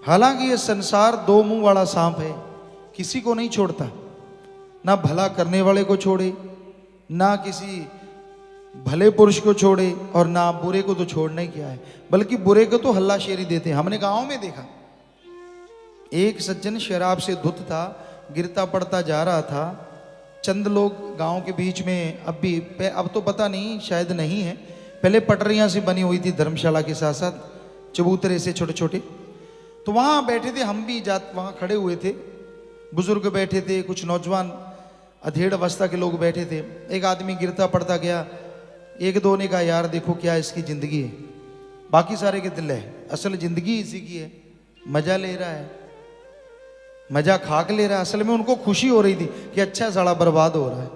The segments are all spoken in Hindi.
हालांकि ये संसार दो मुंह वाला सांप है, किसी को नहीं छोड़ता, ना भला करने वाले को छोड़े, ना किसी भले पुरुष को छोड़े, और ना बुरे को तो छोड़ना ही क्या है, बल्कि बुरे को तो हल्लाशेरी देते हैं। हमने गांव में देखा, एक सज्जन शराब से धुत था, गिरता पड़ता जा रहा था। चंद लोग गांव के बीच में, अब तो पता नहीं, शायद नहीं है, पहले पटरियां से बनी हुई थी धर्मशाला के साथ साथ, चबूतरे से छोटे छोटे, तो वहां बैठे थे, हम भी वहां खड़े हुए थे, बुजुर्ग बैठे थे, कुछ नौजवान अधेड़ अवस्था के लोग बैठे थे। एक आदमी गिरता पड़ता गया, एक दो ने कहा यार देखो क्या इसकी जिंदगी है, बाकी सारे के दिल है, असल जिंदगी इसी की है, मजा ले रहा है, मजा खाक ले रहा है। असल में उनको खुशी हो रही थी कि अच्छा साला बर्बाद हो रहा है।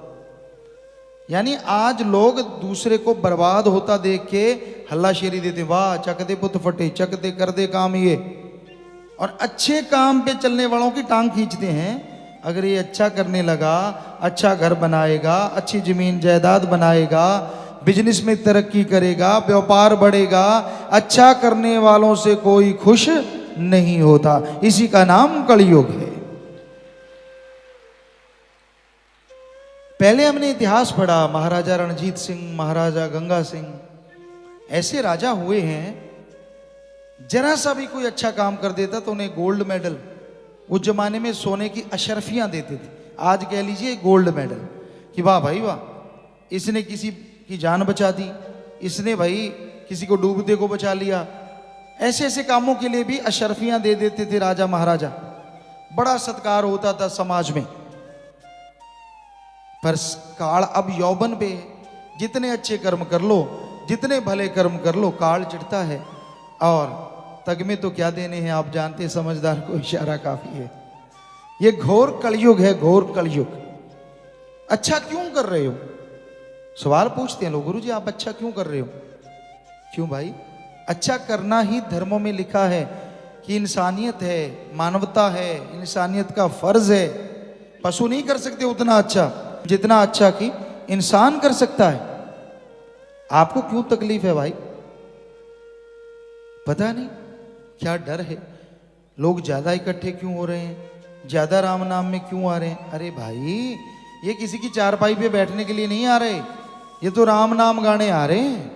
यानी आज लोग दूसरे को बर्बाद होता देख के हल्लाशेरी देते, वाह चक दे पुत फटे, चक दे कर दे काम ये, और अच्छे काम पे चलने वालों की टांग खींचते हैं। अगर ये अच्छा करने लगा, अच्छा घर बनाएगा, अच्छी जमीन जायदाद बनाएगा, बिजनेस में तरक्की करेगा, व्यापार बढ़ेगा, अच्छा करने वालों से कोई खुश नहीं होता। इसी का नाम कलयुग है। पहले हमने इतिहास पढ़ा, महाराजा रणजीत सिंह, महाराजा गंगा सिंह, ऐसे राजा हुए हैं, जरा सा भी कोई अच्छा काम कर देता तो उन्हें गोल्ड मेडल, उस जमाने में सोने की अशरफियां देते थे, आज कह लीजिए गोल्ड मेडल, कि वाह भाई वाह, इसने किसी की जान बचा दी, इसने भाई किसी को डूबते को बचा लिया। ऐसे ऐसे कामों के लिए भी अशरफियां दे देते थे राजा महाराजा, बड़ा सत्कार होता था समाज में। पर काल अब यौवन पे, जितने अच्छे कर्म कर लो, जितने भले कर्म कर लो, काल चिढ़ता है, और तग में तो क्या देने हैं, आप जानते हैं, समझदार को इशारा काफी है। ये घोर कलयुग है, घोर कलयुग। अच्छा क्यों कर रहे हो, सवाल पूछते हैं लोग, गुरु जी आप अच्छा क्यों कर रहे हो? क्यों भाई, अच्छा करना ही धर्मों में लिखा है कि इंसानियत है, मानवता है, इंसानियत का फर्ज है। पशु नहीं कर सकते उतना अच्छा जितना अच्छा कि इंसान कर सकता है। आपको क्यों तकलीफ है भाई? पता नहीं क्या डर है, लोग ज्यादा इकट्ठे क्यों हो रहे हैं, ज्यादा राम नाम में क्यों आ रहे हैं? अरे भाई ये किसी की चारपाई पे बैठने के लिए नहीं आ रहे, ये तो राम नाम गाने आ रहे हैं।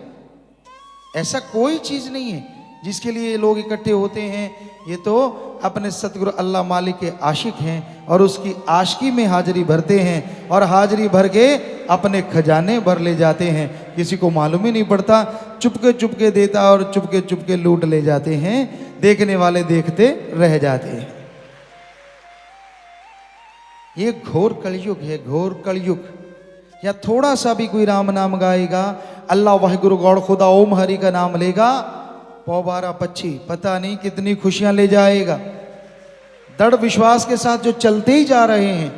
ऐसा कोई चीज नहीं है जिसके लिए लोग इकट्ठे होते हैं। ये तो अपने सतगुरु अल्लाह मालिक के आशिक हैं और उसकी आशिकी में हाजिरी भरते हैं, और हाजिरी भर के अपने खजाने भर ले जाते हैं। किसी को मालूम ही नहीं पड़ता, चुपके चुपके देता और चुपके चुपके लूट ले जाते हैं, देखने वाले देखते रह जाते हैं। ये घोर कलयुग है, घोर कलयुग। या थोड़ा सा भी कोई राम नाम गाएगा, अल्लाह वाहिगुरु गौड़ खुदा ओम हरि का नाम लेगा, पौबारा पक्षी पता नहीं कितनी खुशियां ले जाएगा। दृढ़ विश्वास के साथ जो चलते ही जा रहे हैं,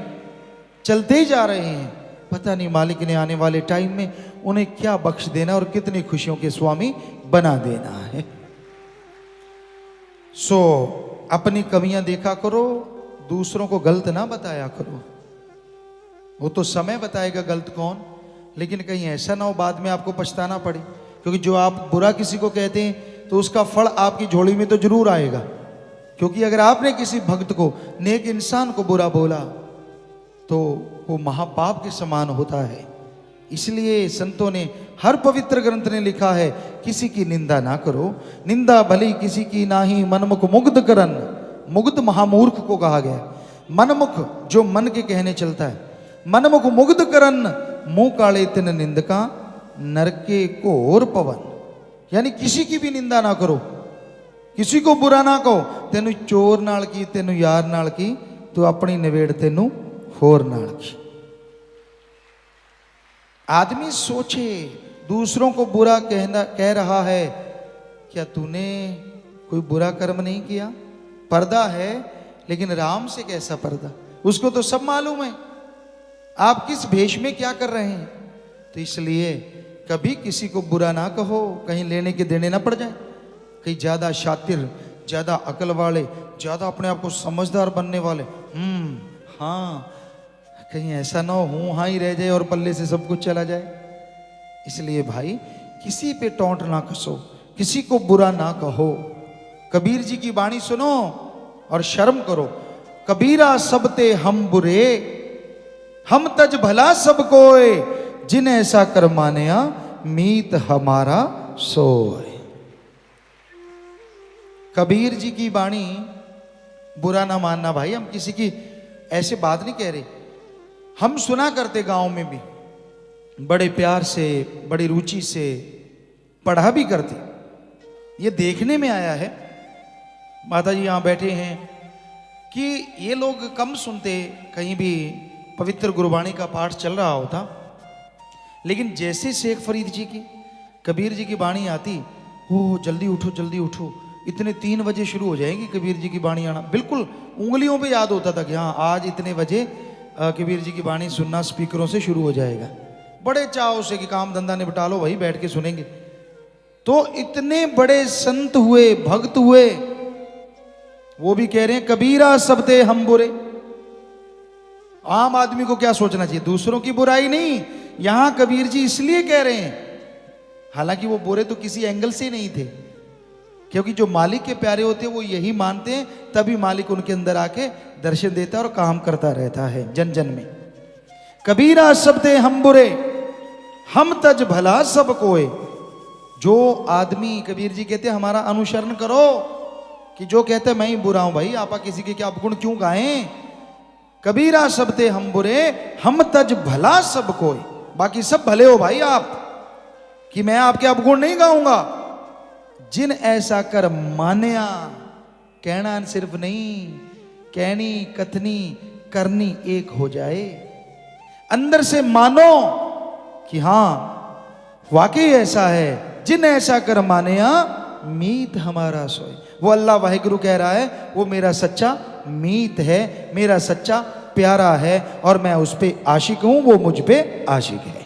चलते ही जा रहे हैं, पता नहीं मालिक ने आने वाले टाइम में उन्हें क्या बख्श देना और कितनी खुशियों के स्वामी बना देना है। सो अपनी कमियां देखा करो, दूसरों को गलत ना बताया करो। वो तो समय बताएगा गलत कौन, लेकिन कहीं ऐसा ना हो बाद में आपको पछताना पड़े। क्योंकि जो आप बुरा किसी को कहते हैं तो उसका फल आपकी झोली में तो जरूर आएगा। क्योंकि अगर आपने किसी भक्त को, नेक इंसान को बुरा बोला तो वो महापाप के समान होता है। इसलिए संतों ने, हर पवित्र ग्रंथ ने लिखा है, किसी की निंदा ना करो, निंदा भली किसी की नाही, मनमुख मुग्ध करन। मुग्ध महामूर्ख को कहा गया, मनमुख जो मन के कहने चलता है, मनमुख मुग्ध करन, मुंह काले तिन निंदका, नरके घोर पवन। यानी किसी की भी निंदा ना करो, किसी को बुरा ना कहो। तेनू चोर नाल की, तेनू यार नाल की, तू अपनी नवेड़ तेनू होर नाल की। आदमी सोचे, दूसरों को बुरा कह रहा है, क्या तूने कोई बुरा कर्म नहीं किया? पर्दा है, लेकिन राम से कैसा पर्दा, उसको तो सब मालूम है आप किस भेष में क्या कर रहे हैं। तो इसलिए कभी किसी को बुरा ना कहो, कहीं लेने के देने ना पड़ जाए। कहीं ज्यादा शातिर, ज्यादा अकल वाले, ज्यादा अपने आप को समझदार बनने वाले, हाँ, कहीं ऐसा ना हो हूं हाँ ही रह जाए और पल्ले से सब कुछ चला जाए। इसलिए भाई किसी पे टोंट ना कसो, किसी को बुरा ना कहो। कबीर जी की वाणी सुनो और शर्म करो। कबीरा सबते हम बुरे, हम तज भला सब कोय, जिन ऐसा कर मानया मीत हमारा सोय। कबीर जी की वाणी बुरा ना मानना भाई, हम किसी की ऐसे बात नहीं कह रहे। हम सुना करते गांव में भी, बड़े प्यार से बड़ी रुचि से पढ़ा भी करते। ये देखने में आया है, माता जी यहां बैठे हैं, कि ये लोग कम सुनते, कहीं भी पवित्र गुरबाणी का पाठ चल रहा होता, लेकिन जैसे शेख फरीद जी की, कबीर जी की वाणी आती, ओ जल्दी उठो जल्दी उठो, इतने 3 बजे शुरू हो जाएगी कबीर जी की वाणी आना। बिल्कुल उंगलियों पे याद होता था कि हाँ आज इतने बजे कबीर जी की वाणी सुनना स्पीकरों से शुरू हो जाएगा। बड़े चाव से कि काम धंधा निपटा लो भाई, बैठ के सुनेंगे। तो इतने बड़े संत हुए, भक्त हुए, वो भी कह रहे हैं कबीरा सबते हम बुरे। आम आदमी को क्या सोचना चाहिए? दूसरों की बुराई नहीं, यहां कबीर जी इसलिए कह रहे हैं, हालांकि वो बुरे तो किसी एंगल से नहीं थे, क्योंकि जो मालिक के प्यारे होते हैं वो यही मानते हैं, तभी मालिक उनके अंदर आके दर्शन देता है और काम करता रहता है जन जन में। कबीरा सबते हम बुरे, हम तज भला सब कोय। जो आदमी, कबीर जी कहते हैं, हमारा अनुसरण करो, कि जो कहते हैं मैं ही बुरा हूं भाई, आपा किसी के क्या अपगुण क्यों गाएं? कबीरा सबते हम बुरे, हम तज भला सब कोय। बाकी सब भले हो भाई आप, कि मैं आपके अपगुण नहीं गाऊंगा। जिन ऐसा कर मान्या, कहना सिर्फ नहीं, कहनी कथनी करनी एक हो जाए। अंदर से मानो कि हां वाकई ऐसा है। जिन ऐसा कर मान्या मीत हमारा सोए। वो अल्लाह वाहिगुरु कह रहा है, वो मेरा सच्चा मीत है, मेरा सच्चा प्यारा है, और मैं उस पे आशिक हूं, वो मुझ पे आशिक है।